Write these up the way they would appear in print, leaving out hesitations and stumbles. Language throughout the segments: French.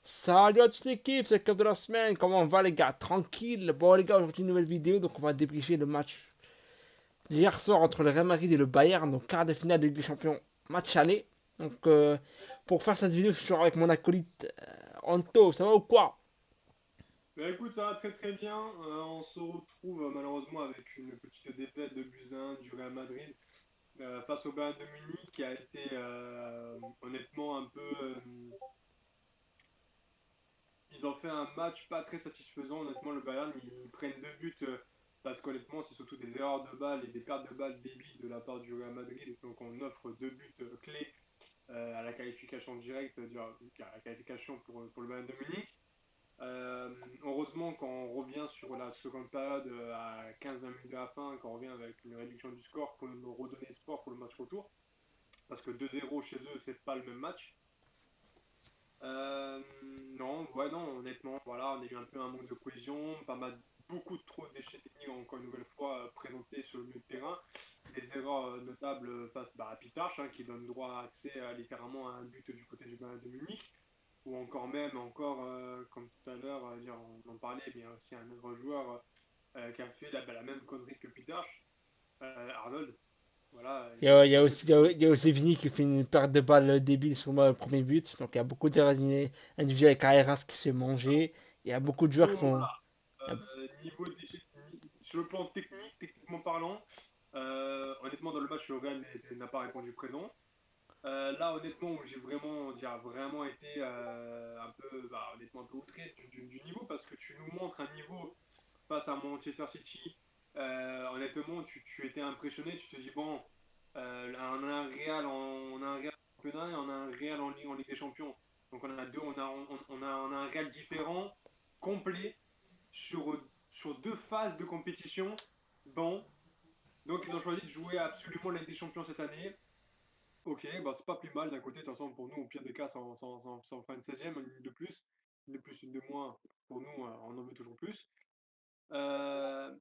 Salut à toute l'équipe, c'est le cap de la semaine. Comment on va les gars? Tranquille. Bon les gars, aujourd'hui une nouvelle vidéo, donc on va débriefer le match d'hier soir entre le Real Madrid et le Bayern, donc quart de finale de Ligue des Champions, match aller. Donc pour faire cette vidéo, je suis toujours avec mon acolyte Anto, ça va ou quoi? Bah écoute, ça va très très bien. On se retrouve malheureusement avec une petite défaite de Buzyn du Real Madrid face au Bayern de Munich qui a été honnêtement un peu. Ils ont fait un match pas très satisfaisant. Honnêtement, le Bayern, ils prennent deux buts parce qu'honnêtement, c'est surtout des erreurs de balles et des pertes de balles débiles de la part du Real Madrid. Donc on offre deux buts clés à la qualification directe, à la qualification pour le Bayern de Munich. Heureusement, quand on revient sur la seconde période à 15-20 minutes de la fin, quand on revient avec une réduction du score pour nous redonner espoir pour le match retour, parce que 2-0 chez eux, c'est pas le même match. Euh, non, ouais, non, honnêtement, voilà, on a eu un peu un manque de cohésion, pas mal, beaucoup trop de déchets techniques, encore une nouvelle fois, présentés sur le milieu de terrain. Des erreurs notables face à Pitarch, hein, qui donne droit à accès littéralement à un but du côté du Bayern de Munich ou encore même, encore, comme tout à l'heure, on en parlait, mais il y a aussi un autre joueur qui a fait la même connerie que Peter, Arnold. Voilà, Il y a des trucs aussi, qui sont. il y a aussi Vini qui fait une perte de balle débile sur moi, le premier but. Donc il y a beaucoup d'erreurs individuelles avec Carreras qui s'est mangé. Il y a beaucoup de joueurs qui Oh font. là. Niveau sur le plan technique, techniquement parlant, honnêtement, dans le match, le Real n'a pas répondu présent. Là, honnêtement, où j'ai vraiment été un peu, honnêtement, un peu outré du niveau parce que tu nous montres un niveau face à Manchester City. Honnêtement, tu étais impressionné. Tu te dis, bon, on a un Real on a un Real en championnat et on a un Real en Ligue des Champions. Donc on a deux, on a un Real différent, complet, sur deux phases de compétition. Bon, donc ils ont choisi de jouer absolument la Ligue des Champions cette année. Ok, bah c'est pas plus mal d'un côté. De toute façon, pour nous, au pire des cas, ça en fera une 16e, une de plus. Une de plus, une de moins. Pour nous, on en veut toujours plus. Euh,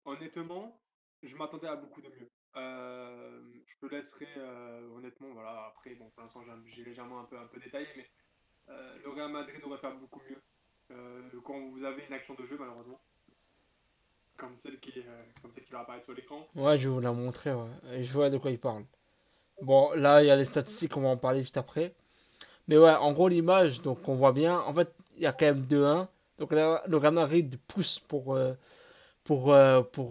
Honnêtement, je m'attendais à beaucoup de mieux. Je te laisserai, honnêtement, voilà. Après, bon, pour l'instant, j'ai légèrement un peu détaillé, mais le Real Madrid devrait faire beaucoup mieux quand vous avez une action de jeu, malheureusement, comme celle qui va apparaître sur l'écran. Ouais, je vais vous la montrer, ouais. Et je vois de quoi il parle. Bon, là, il y a les statistiques, on va en parler juste après. Mais ouais, en gros, l'image, donc on voit bien. En fait, il y a quand même 2-1. Donc là, le Real Madrid pousse pour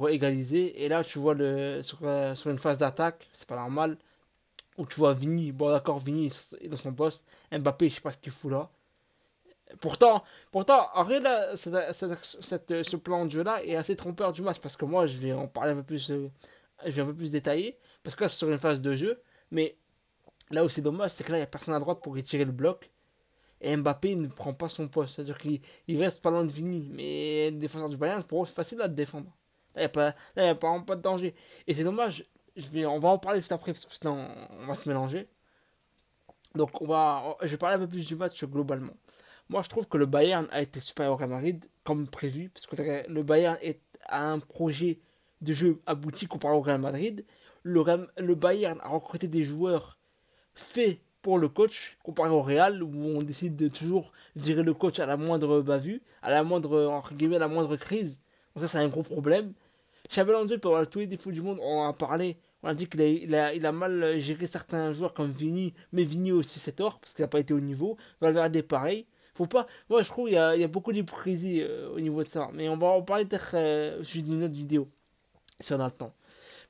égaliser. Et là, tu vois sur une phase d'attaque, c'est pas normal. Où tu vois Vini, bon d'accord, Vini est dans son poste. Mbappé, je sais pas ce qu'il fout là. Pourtant, en vrai, là, ce plan de jeu là est assez trompeur du match. Parce que moi, je vais en parler un peu plus, je vais un peu plus détailler. Parce que là, c'est sur une phase de jeu. Mais là où c'est dommage, c'est que là, il n'y a personne à droite pour retirer le bloc. Et Mbappé ne prend pas son poste. C'est-à-dire qu'il reste pas loin de Vini. Mais le défenseur du Bayern, pour eux, c'est facile à le défendre. Là, y a vraiment pas de danger. Et c'est dommage. On va en parler juste après, parce que sinon, on va se mélanger. Donc, je vais parler un peu plus du match globalement. Moi, je trouve que le Bayern a été supérieur au Real Madrid, comme prévu, parce que le Bayern a un projet de jeu abouti comparé au Real Madrid. Le Bayern a recruté des joueurs fait pour le coach comparé au Real où on décide de toujours virer le coach à la moindre bavure, à la moindre entre guillemets à la moindre crise. Donc ça c'est un gros problème. Xabi Alonso peut avoir tous les défauts du monde, on en a parlé. On a dit qu'il a mal géré certains joueurs comme Vini, mais Vini aussi c'est tort parce qu'il n'a pas été au niveau. Valverde pareil. Faut pas. Moi je trouve qu'il y a beaucoup d'hypocrisie au niveau de ça. Mais on va en parler peut-être suite d'une autre vidéo si on a le temps.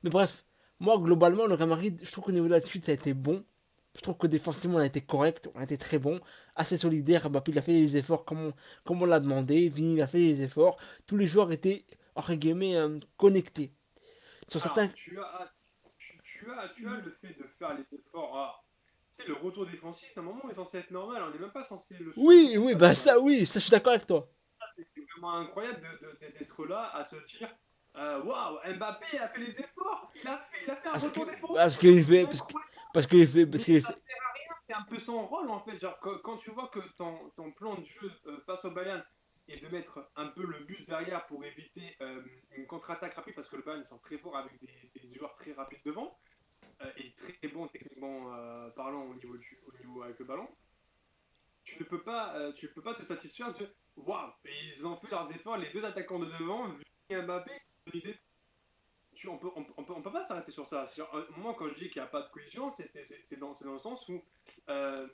Mais bref, moi globalement le Real Madrid, je trouve qu'au niveau de l'attitude ça a été bon. Je trouve que défensivement on a été correct, on a été très bon, assez solidaire. Mbappé il a fait des efforts comme on l'a demandé, Vini il a fait des efforts. Tous les joueurs étaient entre guillemets connectés. Sur certains. Alors, tu as le fait de faire les efforts. C'est le retour défensif, normalement, est censé être normal. On n'est même pas censé le Oui, souligner, oui, ça. bah ça oui, ça je suis d'accord avec toi. C'est vraiment incroyable d'être là à se dire waouh, Mbappé a fait les efforts, il a fait un Parce que retour parce défensif, qu'il c'est fait incroyable. parce Mais qu'il ça fait. sert à rien, c'est un peu son rôle en fait. Genre, quand tu vois que ton plan de jeu face au Bayern est de mettre un peu le bus derrière pour éviter une contre-attaque rapide, parce que le Bayern ils sont très forts avec des joueurs très rapides devant et très bons techniquement parlant au niveau avec le ballon. tu ne peux pas te satisfaire de waouh, ils ont fait leurs efforts, les deux attaquants de devant, Vini et Mbappé, on peut pas s'arrêter sur ça. Moi, quand je dis qu'il n'y a pas de cohésion, c'est dans le sens où, euh,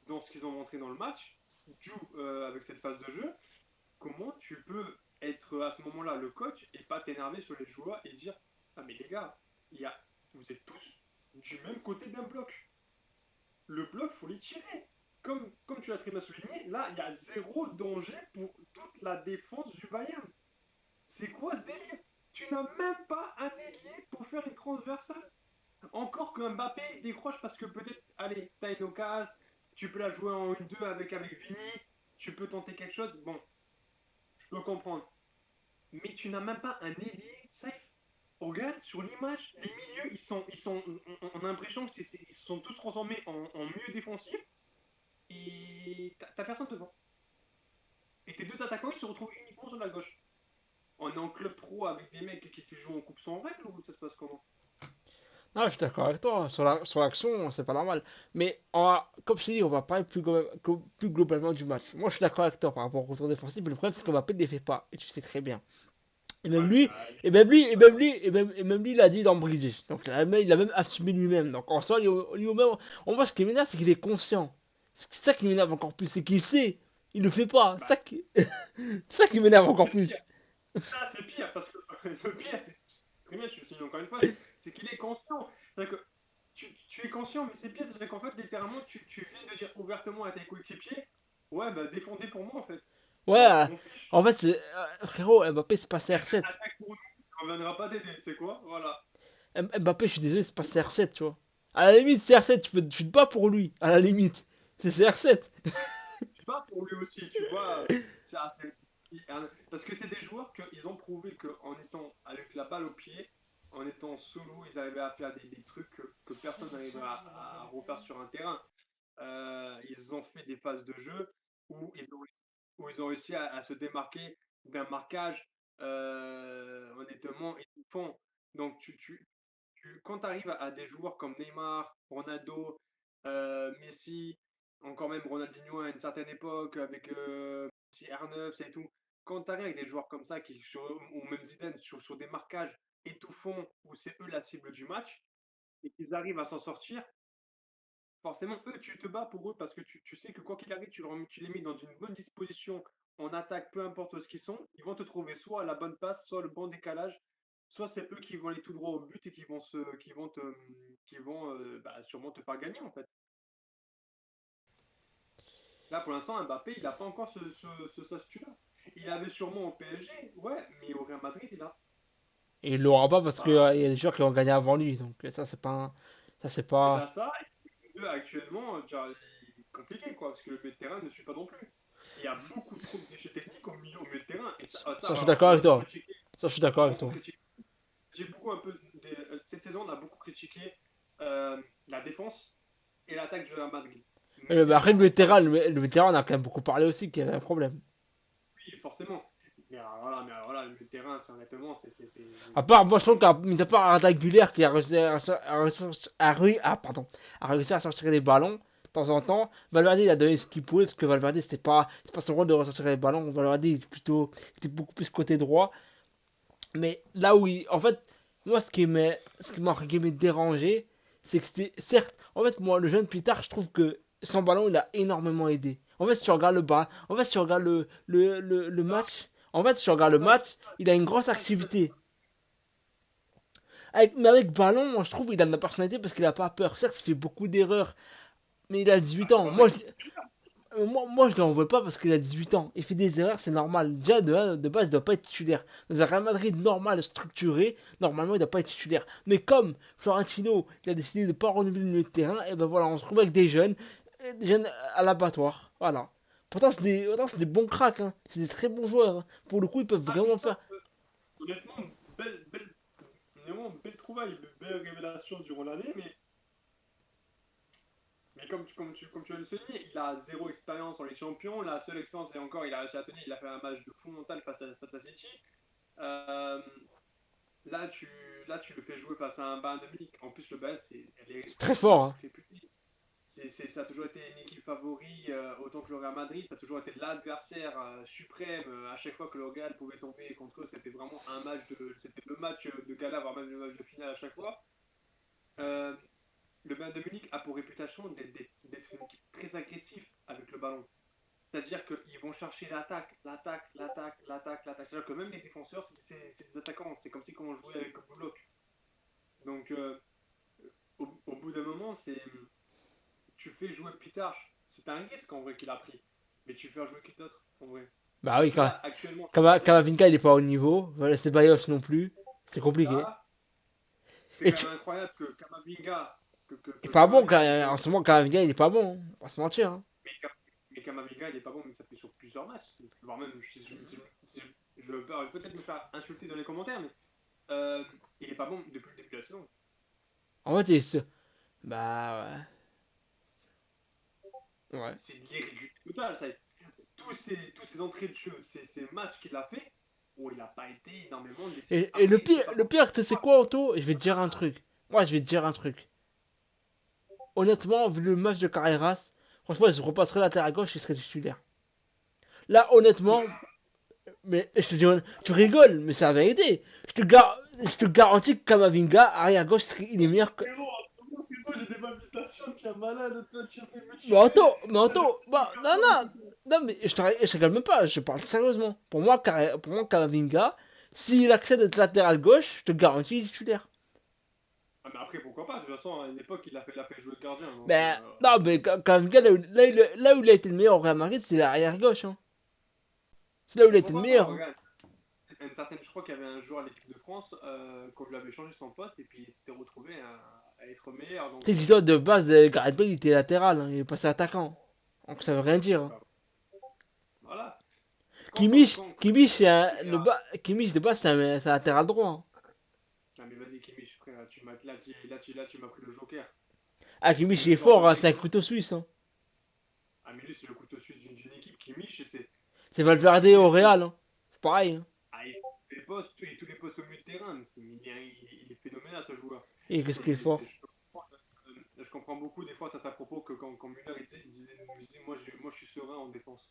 dans ce qu'ils ont montré dans le match, avec cette phase de jeu, comment tu peux être à ce moment-là le coach et pas t'énerver sur les joueurs et dire ah, mais les gars, il y a, vous êtes tous du même côté d'un bloc. Le bloc, faut les tirer. Comme tu l'as très bien souligné, là, il y a zéro danger pour toute la défense du Bayern. C'est quoi ce délire? Tu n'as même pas un ailier pour faire une transversale. Encore que Mbappé décroche parce que peut-être, allez, t'as une occasion, tu peux la jouer en 1-2 avec Vini, tu peux tenter quelque chose. Bon, je peux comprendre. Mais tu n'as même pas un ailier safe. Regarde sur l'image, les milieux, on a l'impression qu'ils se sont tous transformés en milieu défensif et t'as personne devant. Et tes deux attaquants, ils se retrouvent uniquement sur la gauche. On est en club pro avec des mecs qui jouent en coupe sans règle ou ça se passe comment? Non, je suis d'accord avec toi. Sur l'action, c'est pas normal. Mais comme je te dis, on va parler plus globalement du match. Moi, je suis d'accord avec toi par rapport au retour défensif. Mais le problème, c'est qu'on Mbappé ne les fait pas. Et tu sais très bien. Et même Ouais, lui, bah, et même lui, il a dit dans Bridges. Donc, il a même assumé lui-même. Donc, en soi, même, on voit ce qui m'énerve, c'est qu'il est conscient. C'est ça qui m'énerve encore plus. C'est qu'il sait. Il le fait pas. bah, C'est ça qui m'énerve encore c'est pire. plus. Ça, c'est pire parce que le pire, c'est très bien, je suis encore une fois, c'est qu'il est conscient. C'est-à-dire que tu es conscient, mais c'est pire, c'est-à-dire qu'en fait, littéralement, tu viens de dire ouvertement à tes coéquipiers, ouais, bah défendez pour moi en fait. Ouais, Non, je m'en fiche. en fait, frérot, Mbappé, c'est pas CR7. Attaque pour nous, on ne reviendra pas t'aider, c'est quoi? Voilà. Mbappé, je suis désolé, c'est pas CR7, tu vois. À la limite, CR7, tu te bats pour lui. À la limite, c'est CR7. Je pas pour lui aussi, tu vois. C'est assez. Parce que c'est des joueurs qu'ils ont prouvé qu'en étant avec la balle au pied, en étant solo, ils arrivaient à faire des trucs que personne n'arriverait à refaire sur un terrain. Ils ont fait des phases de jeu où où ils ont réussi à se démarquer d'un marquage honnêtement étouffant. Donc, quand tu arrives à des joueurs comme Neymar, Ronaldo, Messi, encore même Ronaldinho à une certaine époque, avec R9 et tout, quand tu arrives avec des joueurs comme ça, ou même Zidane, sur des marquages étouffants, où c'est eux la cible du match, et qu'ils arrivent à s'en sortir, forcément, eux, tu te bats pour eux parce que tu sais que quoi qu'il arrive, tu les mets dans une bonne disposition en attaque, peu importe ce qu'ils sont. Ils vont te trouver soit à la bonne passe, soit le bon décalage, soit c'est eux qui vont aller tout droit au but et qui vont bah, sûrement te faire gagner en fait. Là, pour l'instant, Mbappé, il n'a pas encore ce statut-là. Il avait sûrement au PSG, ouais, mais au Real Madrid, il a. Et il l'aura pas parce qu'il y Bah, a des joueurs qui ont gagné avant lui. Donc, ça, c'est pas. Ça, c'est pas. déjà ça, et les deux actuellement, déjà, il est compliqué quoi, parce que le milieu de terrain ne suit pas non plus. Il y a beaucoup trop de déchets techniques au milieu de terrain. Et ça Ça, je suis voilà, d'accord on a avec beaucoup toi. critiqué. Ça, je suis On d'accord a avec beaucoup toi. critiqué. J'ai beaucoup un peu. Cette saison, on a beaucoup critiqué la défense et l'attaque du Real Madrid. Mais des Après, joueurs n'ont pas su. le vétéran, on a quand même beaucoup parlé aussi qu'il y avait un problème. Oui, forcément. Mais alors voilà, le milieu de terrain, c'est honnêtement, À part, moi, je trouve qu'à mis à part Arda Güler qui a réussi à réussir à sortir des ballons de temps en temps, Valverde il a donné ce qu'il pouvait parce que Valverde c'est pas son rôle de ressortir les ballons. Valverde il était beaucoup plus côté droit. Mais là où en fait, moi ce qui m'a entre guillemets dérangé, c'est que c'était certes, en fait moi le jeune Pitard, je trouve que sans ballon il a énormément aidé. En fait si tu regardes si tu regardes le ça. match, en fait si tu regardes le Ça, match, il a une grosse ça, ça, activité. Mais avec ballon, moi je trouve qu'il a de la personnalité parce qu'il a pas peur. Certes, il fait beaucoup d'erreurs, mais il a bah, 18 c'est ans. pour ça qu'il Moi, je l'en veux pas parce qu'il a 18 ans. Il fait des erreurs, c'est normal. Déjà, de base, il doit pas être titulaire. Dans un Real Madrid normal, structuré, normalement, il doit pas être titulaire. Mais comme Florentino, il a décidé de pas renouveler le milieu de terrain, et ben voilà, on se retrouve avec des jeunes à l'abattoir. Voilà. Pourtant, c'est des bons cracks, hein. C'est des très bons joueurs, hein. Pour le coup, ils peuvent ah, vraiment faire. honnêtement, vraiment, belle trouvaille, belle révélation durant l'année, mais comme tu viens de le souligner, il a zéro expérience en Ligue des Champions. La seule expérience, et encore, il a réussi à tenir. Il a fait un match de fou mental face à City. Euh, là, tu le fais jouer face à un Bayern de Munich. En plus, le Bayern, C'est très franchement, fort, il hein. fait plus. Ça a toujours été une équipe favori, autant que le Real Madrid. Ça a toujours été l'adversaire suprême. À chaque fois que le Real pouvait tomber contre eux, c'était vraiment c'était le match de gala, voire même le match de finale à chaque fois. Euh, le Bayern de Munich a pour réputation d'être une équipe très agressive avec le ballon. C'est-à-dire qu'ils vont chercher l'attaque. C'est-à-dire que même les défenseurs, c'est des attaquants. C'est comme si quand on jouait avec le bloc. Donc, au bout d'un moment, tu fais jouer Pitarch. C'est un risque en vrai qu'il a pris. Mais tu fais jouer qui d'autre en vrai. Bah Parce oui, que là, actuellement, Kamavinga il est pas au niveau. Voilà, c'est Bayos non plus. C'est compliqué. là, c'est Et quand tu. même incroyable que Kamavinga, Il est que pas bon Kamavinga, il est pas en eu. ce moment, Kamavinga il est pas bon. On va pas se mentir. Hein. Mais, mais Kamavinga, il est pas bon, mais ça fait sur plusieurs matchs. Voire même, je vais peut-être me faire insulter dans les commentaires, mais il est pas bon depuis le début de la saison. En fait, il est. Bah ouais. Ouais. C'est l'irrégularité totale. Ça. Tous ces entrées de jeu, ces matchs qu'il a fait, oh, il n'a pas été énormément décisif. Et Après, c'est pas le forcément. pire, tu sais quoi, Otto? Je vais te dire un truc. Moi, je vais te dire un truc. Honnêtement, vu le match de Carreras, franchement, je repasserai la terre à gauche, il serait titulaire. Là, honnêtement, mais je te dis, tu rigoles, mais c'est la vérité. Je te garantis que Kamavinga, arrière gauche, il est meilleur que. Frérot, en ce moment, frérot, j'ai des palpitations, tu es malade, toi, tu as fait me tuer. Mais T'as des Otto, petits bah, non, cartons, non, non, mais je rigole même pas, je parle sérieusement. Pour moi, Kamavinga, s'il accède à être latéral gauche, je te garantis, il est titulaire. Ah, mais après, pourquoi pas? De toute façon, à une époque, il a fait jouer le gardien. Donc, Ben, non, mais Kamavinga, là où il a été le meilleur au Real Madrid, c'est l'arrière gauche. Hein. C'est là où il a mais été le pourquoi pas? meilleur. Hein. Regarde, je crois qu'il y avait un joueur à l'équipe de France, qu'on lui avait changé son poste et puis il s'était retrouvé à être meilleur. Donc, Tu sais, dis de base, Gareth Bale, il était latéral, hein, il est passé attaquant. Donc ça veut rien dire. Hein. bah, voilà. Kimmich, c'est un, Kimmich, Kimmich de base, c'est un latéral droit. Hein. ah, mais vas-y, Kimmich, frère, là, tu m'as pris le joker. Ah, C'est Kimmich, il le est genre de fort, hein, mec. c'est un couteau suisse. Hein. Ah, mais lui, c'est le couteau suisse d'une équipe. Kimmich, C'est il fait Valverde tous les au postes. Real. Hein. C'est pareil. Hein. Ah, il fait tous les postes au milieu de terrain. Il est phénoménal, ce joueur. Et qu'est-ce qu'il est fort. Je comprends beaucoup des fois ça à propos que quand Müller il disait moi je suis serein en défense.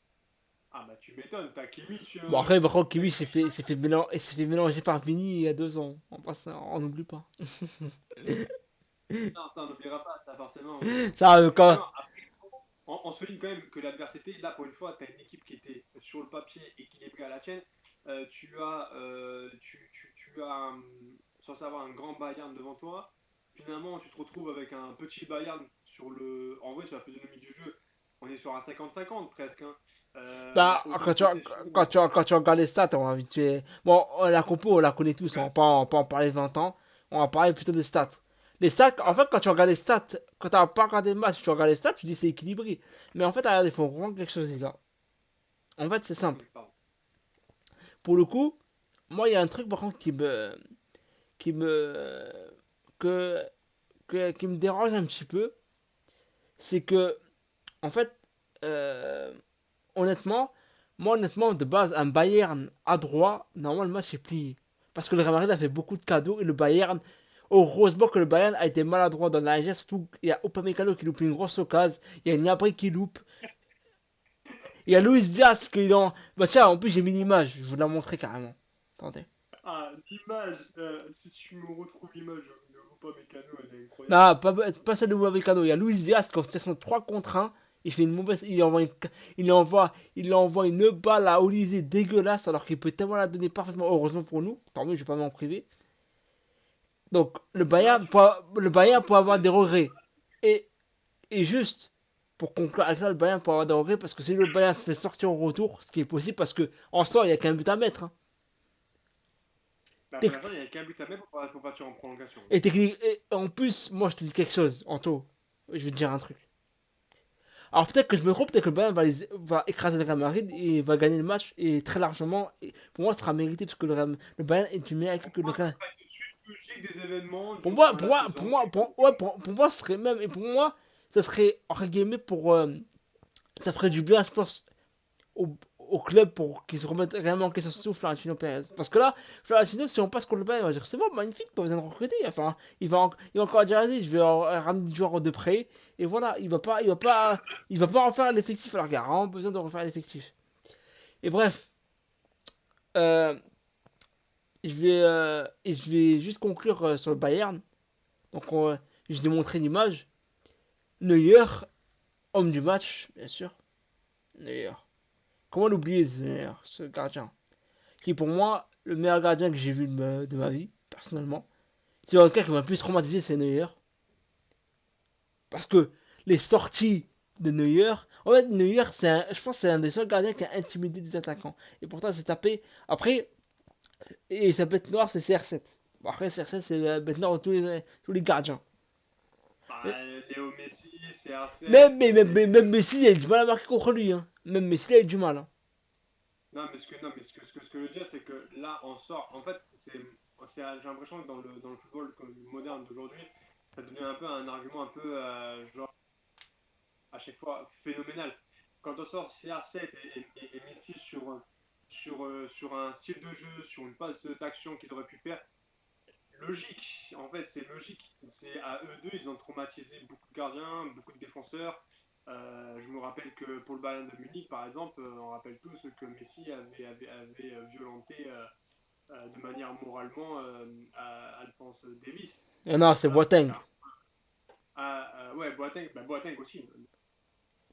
Ah bah tu m'étonnes, t'as Kimmich, Bon, après, par contre, t'as Kimmich Kimmich. s'est fait mélanger par Vini il y a 2 ans. On n'oublie pas. Non, ça on n'oubliera pas, ça forcément. Mais, Ça, non, quand. après, on souligne quand même que l'adversité, là pour une fois, t'as une équipe qui était sur le papier équilibrée à la tienne. Tu as censé avoir un grand Bayern devant toi. Finalement, tu te retrouves avec un petit Bayern sur le. En vrai, sur la physionomie du jeu, on est sur un 50-50 presque. Hein. Il y Bah, a autant de possession. quand tu regardes les stats, on va vite fait. Bon, la compo, on la connaît tous, Ouais. on va pas en parler 20 ans. On va parler plutôt des stats. Les stats, en Ah, fait, quand tu regardes les stats, quand tu n'as pas regardé le match, tu regardes les stats, tu dis c'est équilibré. Mais en fait, regarde, il faut comprendre quelque chose, les gars. En fait, c'est simple. pardon. Pour le coup, moi, il y a un truc, par contre, qui me, que, qui me dérange un petit peu. C'est que, en fait, euh, honnêtement, honnêtement, de base, un Bayern à droit, normalement, le match est plié. Parce que le Real Madrid a fait beaucoup de cadeaux et le Bayern, heureusement que le Bayern a été maladroit dans la geste, surtout il y a Upamecano qui loupe une grosse occasion, il y a Gnabry qui loupe, il y a Luis Diaz qui en. Bah tiens, en plus j'ai mis l'image, je vous la montrer carrément. Attendez. Ah, l'image, si tu me retrouves l'image de Opa Mécano, elle est incroyable. Non, pas celle de Upamecano, il y a Luis Diaz qui en situation 3 contre 1. Il fait une mauvaise. Il envoie une balle à Olysée dégueulasse alors qu'il peut tellement la donner parfaitement. Heureusement pour nous. Tant mieux, je vais pas m'en priver. Donc Là, tu Le parles Bayern de peut avoir passer. des regrets. Et, et juste pour conclure avec ça, le Bayern peut avoir des regrets parce que si le Bayern se fait sortir au retour, ce qui est possible parce que en soi il y a qu'un but à mettre. Hein. Bah, pour l'instant, il n'y a qu'un but à mettre pour partir en prolongation. Et technique. Et en plus, moi je te dis quelque chose, Anto. Je vais te dire un truc. Alors peut-être que je me trompe, peut-être que le Bayern va écraser le Real Madrid et va gagner le match et très largement. Et pour moi, ce sera mérité parce que le Bayern est une meilleure équipe que le Moi, ça Real. sera une suite logique des événements Pour moi, durant la saison. ouais, pour moi, ce serait même et pour moi, ça serait entre guillemets ça ferait du bien, je pense, au, au club pour qu'ils se remettent réellement en question, surtout Florentino Pérez. Parce que là, Florentino, si on passe contre le Bayern, il va dire c'est bon, magnifique, pas besoin de recruter. Enfin, il va encore dire vas-y, je vais ramener du joueur de prêt. Et voilà, il va pas refaire l'effectif. Alors, il y a vraiment besoin de refaire l'effectif. Et bref, euh, je vais juste conclure sur le Bayern. Donc, je vais montrer l'image. Neuer, homme du match, bien sûr. Neuer. Comment l'oublier, ce gardien? Qui est pour moi le meilleur gardien que j'ai vu de ma vie, personnellement. C'est le cas qui m'a le plus traumatisé, c'est Neuer. Parce que les sorties de Neuer, en fait, Neuer, je pense que c'est un des seuls gardiens qui a intimidé des attaquants. Et pourtant, c'est tapé. Après, et sa bête noire, c'est CR7. Bon, après, CR7, c'est la bête noire de tous les gardiens. Bah, Léo Messi, Même, CR7, mais, même, c'est mais- des même Messi, il a du mal à marquer contre lui. Hein. Même Messi, il a du mal. Hein. Non, mais ce que je veux dire, c'est que là, on sort. En fait, j'ai l'impression que dans le football moderne d'aujourd'hui, ça devient un peu un argument un peu, genre, à chaque fois, phénoménal. Quand on sort CR7 et Messi sur un style de jeu, sur une phase d'action qu'ils auraient pu faire, logique. En fait, c'est logique. C'est à eux deux, ils ont traumatisé beaucoup de gardiens, beaucoup de défenseurs. Je me rappelle que pour le Bayern de Munich, par exemple, on rappelle tous que Messi avait violenté de manière moralement Alphonse Davies. Non, c'est Voilà. Boateng. Ouais, Boateng aussi.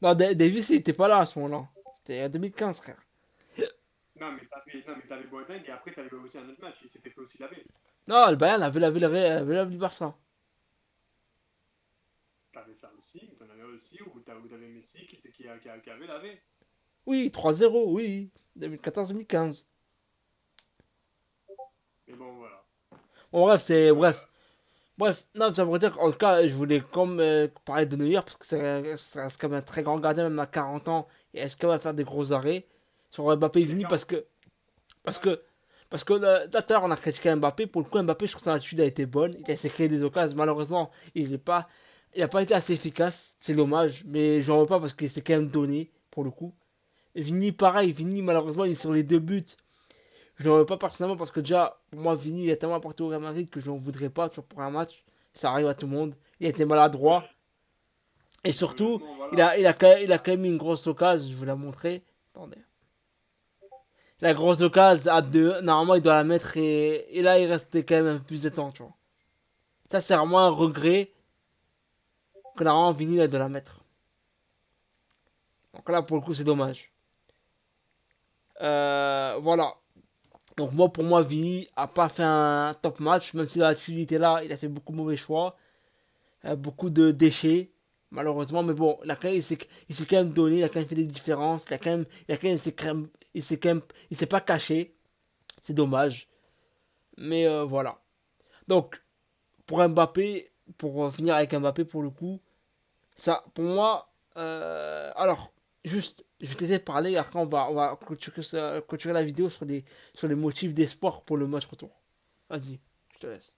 Non, Davis, il était pas là à ce moment-là. C'était en 2015, frère. Non, mais t'avais Boateng et après t'avais aussi un autre match. Il s'était fait aussi laver. Non, le Bayern avait du Barça. T'avais ça aussi, t'en avais aussi, où t'avais Messi qui avait lavé. Oui, 3-0, oui. 2014-2015. Mais bon, voilà. Bon, bref, C'est c'est. que Bref. Bref, non, ça veut dire qu'en tout cas, je voulais comme parler de Neuer parce que ça reste quand même un très grand gardien, même à 40 ans. Et est-ce qu'il va faire des gros arrêts sur Mbappé et qui a Vini 40. parce Ouais. que, parce que tout à l'heure, on a critiqué Mbappé. Pour le coup, Mbappé, je trouve que son attitude a été bonne. Il a essayé de créer des occasions. Malheureusement, il n'a pas été assez efficace. C'est dommage, mais je n'en veux pas parce qu'il s'est quand même donné pour le coup. Et Vini, pareil. Vini, malheureusement, il est sur les deux buts. Je n'en veux pas personnellement parce que déjà, pour moi, Vini il a tellement apporté au Real Madrid que je n'en voudrais pas toujours pour un match. Ça arrive à tout le monde. Il a été maladroit. Oui, Et mais surtout, honnêtement, il voilà. a, il a, quand même, il a quand même eu une grosse occasion. Je vous la montrer. Attendez. La grosse occasion à deux. Normalement, il doit la mettre et là, il restait quand même un peu plus de temps, tu vois. Ça, c'est vraiment un regret que normalement, Vini a de la mettre. Donc là, pour le coup, c'est dommage. Voilà. Donc moi, pour moi, Vini a pas fait un top match. Même si l'attitude était là, il a fait beaucoup de mauvais choix. Beaucoup de déchets, malheureusement. Mais bon, il s'est quand même donné, il a quand même fait des différences. Il s'est pas caché. C'est dommage. Mais voilà. Donc, pour Mbappé, pour finir avec Mbappé, pour le coup, ça, pour moi, alors, juste, je vais t'essayer de parler. Après, on va clôturer la vidéo sur les motifs d'espoir pour le match retour. Vas-y, je te laisse.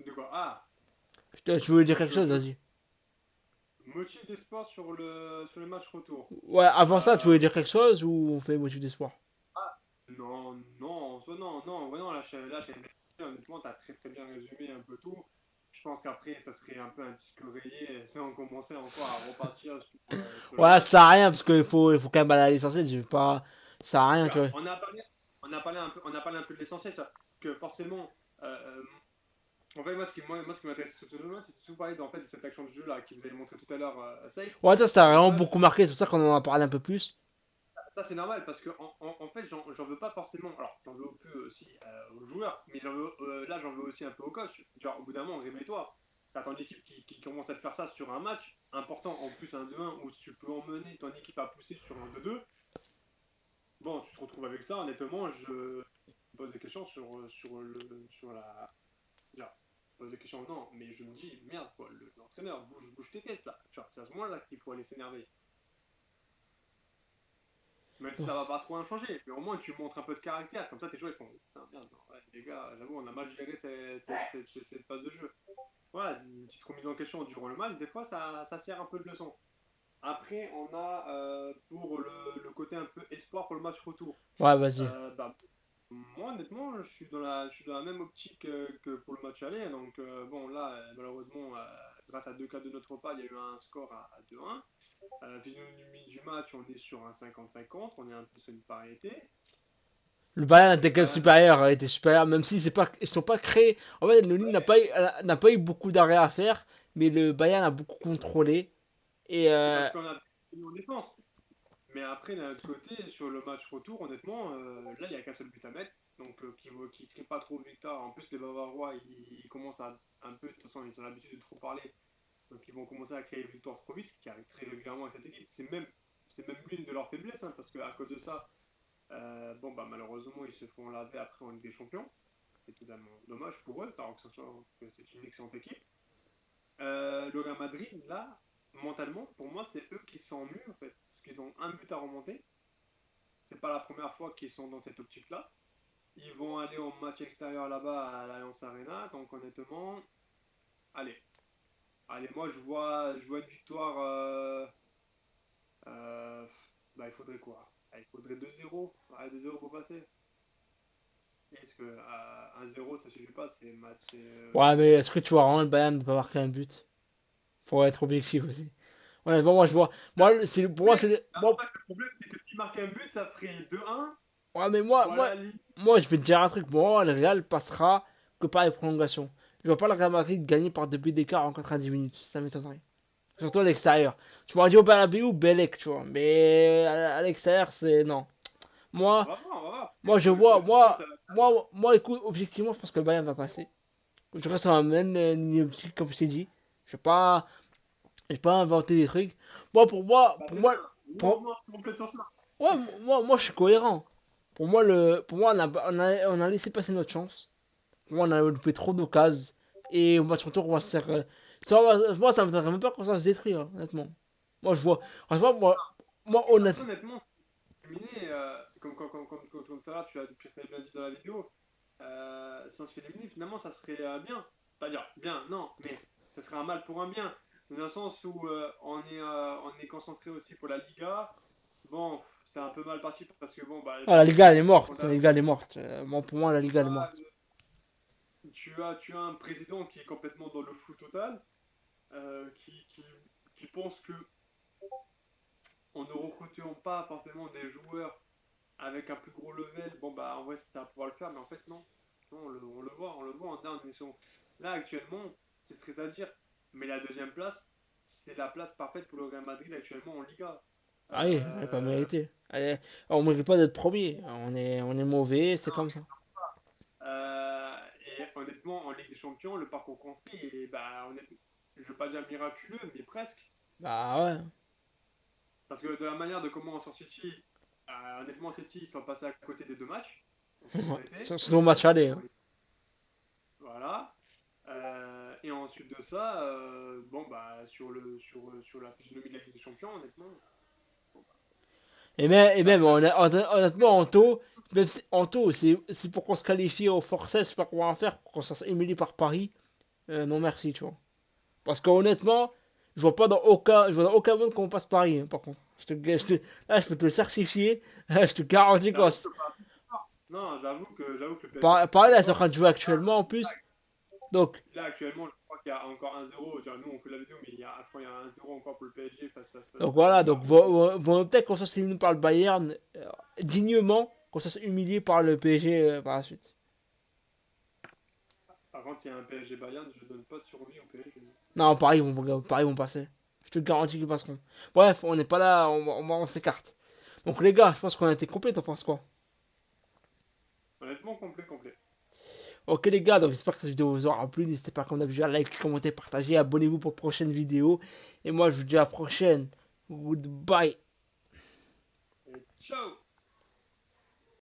De quoi? Ah, Tu voulais dire donc quelque chose, vas-y. motif d'espoir sur le match retour. Ouais, avant ça, tu Euh, voulais dire quelque chose ou on fait motif d'espoir? ah, non, non, en soi, non, non, ouais, non, honnêtement, t'as très très bien résumé un peu tout. Je pense qu'après, ça serait un peu un disque rayé si on commençait encore à repartir sur le Ouais, ça sert match. à rien parce qu'il faut quand même aller à l'essentiel. Je vais pas. Ça sert à rien, tu Car vois. on a parlé un peu de l'essentiel, ça, que forcément, en fait, moi, ce qui m'intéresse sur ce domaine, c'est surtout parler en fait, de cette action de jeu là qui vous avez montré tout à l'heure, Safe. Ouais, ça En a fait, vraiment moi, beaucoup marqué. C'est pour ça qu'on en a parlé un peu plus. ça c'est normal parce que en fait, j'en veux pas forcément. Alors, j'en veux un peu aussi aux joueurs, mais là, j'en veux aussi un peu au coach. Genre, au bout d'un moment, réveille-toi. T'as ton équipe qui commence à te faire ça sur un match important, en plus un 2-1 où tu peux emmener ton équipe à pousser sur un 2-2. Bon, tu te retrouves avec ça, honnêtement, je me pose des questions sur la. Genre, je pose des questions, non, mais je me dis, merde, quoi, l'entraîneur, bouge tes caisses là. Genre, c'est à ce moment-là qu'il faut aller s'énerver. Même si ça va pas trop en changer, mais au moins tu montres un peu de caractère, comme ça tes joueurs ils font putain merde, non, ouais, les gars, j'avoue on a mal géré cette phase de jeu. Voilà, une petite remise en question durant le match, des fois ça sert un peu de leçon. Après, on a pour le côté un peu espoir pour le match retour. Ouais, vas-y. Bah, moi, honnêtement, je suis dans la même optique que pour le match aller. Donc, bon, là, malheureusement, grâce à deux cas de notre part, il y a eu un score à 2-1. Physionomie du match, on est sur un 50-50. On est un peu sur une parité. Le Bayern était quand même Euh, supérieur, a été supérieur, même s'ils c'est pas, ils sont pas créés. En fait, le Lille n'a pas eu beaucoup d'arrêts à faire, mais le Bayern a beaucoup contrôlé. Et c'est parce qu'on a en défense. Mais après, d'un autre côté, sur le match retour, honnêtement, là, il n'y a qu'un seul but à mettre. Donc, qui ne crée pas trop de victoires. En plus, les Bavarois, ils commencent à un peu, de toute façon, ils ont l'habitude de trop parler. Donc, ils vont commencer à créer des victoires trop vite, ce qui arrive très régulièrement avec cette équipe. C'est même l'une de leurs faiblesses, hein, parce qu'à cause de ça, bon, bah, malheureusement, ils se font laver après en Ligue des Champions. C'est totalement dommage pour eux, alors que c'est une excellente équipe. Le Real Madrid, là, mentalement, pour moi, c'est eux qui sont en mieux, en fait. Parce qu'ils ont un but à remonter. C'est pas la première fois qu'ils sont dans cette optique-là. Ils vont aller au match extérieur là-bas à l'Alliance Arena. Donc honnêtement, allez. Allez, moi je vois une victoire. Euh, bah, il faudrait quoi? Ah, il faudrait 2-0. Ah, 2-0 pour passer. Est-ce que 1-0 ça suffit pas? C'est match. ouais, mais est-ce que tu vois vraiment le Bayern ne pas marquer un but? Faut être objectif aussi. Honnêtement, moi je vois. Pour moi, c'est. En Bon, fait, le problème c'est que s'il marque un but, ça ferait 2-1. ouais, mais Voilà, moi, je vais te dire un truc. Moi, le Real passera que par les prolongations. Je vois pas le Real Madrid gagner par 2 buts d'écart en 90 minutes. Ça m'étonnerait. Surtout à l'extérieur. Tu m'aurais dit au Bernabéu, Belek, tu vois. Mais à l'extérieur, c'est non. Moi, on va voir, on va voir. moi, je Comme vois. je t'ai dit, ça. Écoute, objectivement, je pense que le Bayern va passer. Je reste sur la même ligne optique, comme je t'ai dit. Je vais pas, je vais pas inventer des trucs. Bah, Pour c'est moi, bien. pour, Moi, je complète sur ça. ouais, je suis cohérent. Pour moi, on a laissé passer notre chance. Pour moi, on a loupé trop d'occasions. Et au match retour, on va se faire. Moi, ça me donnerait même pas qu'on ça se détruire, hein, honnêtement. Moi, je vois. Franchement, Après, honnêtement. honnêtement, éliminé, comme tout à l'heure, tu as bien dit dans la vidéo, si on se fait éliminer, finalement, ça serait bien. C'est-à-dire, bien, non, mais ça serait un mal pour un bien. Dans un sens où on est concentré aussi pour la Liga. Bon, c'est un peu mal parti parce que, bon, bah, Ah, la Liga, elle est tu as morte. La Liga, elle est morte. Pour moi, la tu Liga, elle est as, morte. tu as un président qui est complètement dans le flou total, euh, qui, qui, qui pense que en ne recrutant pas forcément des joueurs avec un plus gros level, bon bah en vrai ça va pouvoir le faire, mais en fait non. Non, on le voit en dernière mission. Là actuellement, c'est très à dire, mais la deuxième place, c'est la place parfaite pour le Real Madrid actuellement en Liga. Ah oui, elle n'est pas Euh, méritée. On mérite pas d'être premier. On est mauvais, c'est non, comme ça. et honnêtement, en Ligue des Champions, le parcours qu'on fait est, bah, honnêtement, je ne veux pas dire miraculeux, mais presque. Bah ouais. Parce que de la manière de comment on sort City, honnêtement, City, ils sont passés à côté des deux matchs, en toute vérité. C'est nos matchs aller, hein. Voilà. Et ensuite de ça, bon bah sur la physionomie de la Ligue des Champions, honnêtement, bon, bah, Et même ça joue. honnêtement, en taux, c'est pour qu'on se qualifie au forceps, je sais pas comment faire, pour qu'on se fasse éliminer par Paris. Non merci, tu vois. Parce que honnêtement, je vois dans aucun monde qu'on passe Paris, hein, par contre. Là, je peux te le certifier. Je te garantis quoi. J'avoue que non, j'avoue que le PSG c'est très Pareil, très là, c'est en fort. train de jouer actuellement en plus. Donc, Là actuellement, je crois qu'il y a encore 1-0. Nous on fait la vidéo, mais je crois qu'il y a 1-0 encore pour le PSG donc face au voilà, donc Liverpool. peut-être qu'on se éliminé par le Bayern dignement, qu'on se humilié par le PSG par la suite. Par contre, il y a un PSG Bayern, je donne pas de survie au PSG. Non, Paris vont passer. Je te garantis qu'ils passeront. Bref, on n'est pas là, on s'écarte. Donc les gars, je pense qu'on a été complet, t'en penses quoi? Honnêtement, complet, complet. Ok les gars, donc j'espère que cette vidéo vous aura plu. N'hésitez pas comme d'habitude à liker, commenter, partager, abonnez-vous pour de prochaines vidéos. Et moi je vous dis à la prochaine. Goodbye. Et ciao!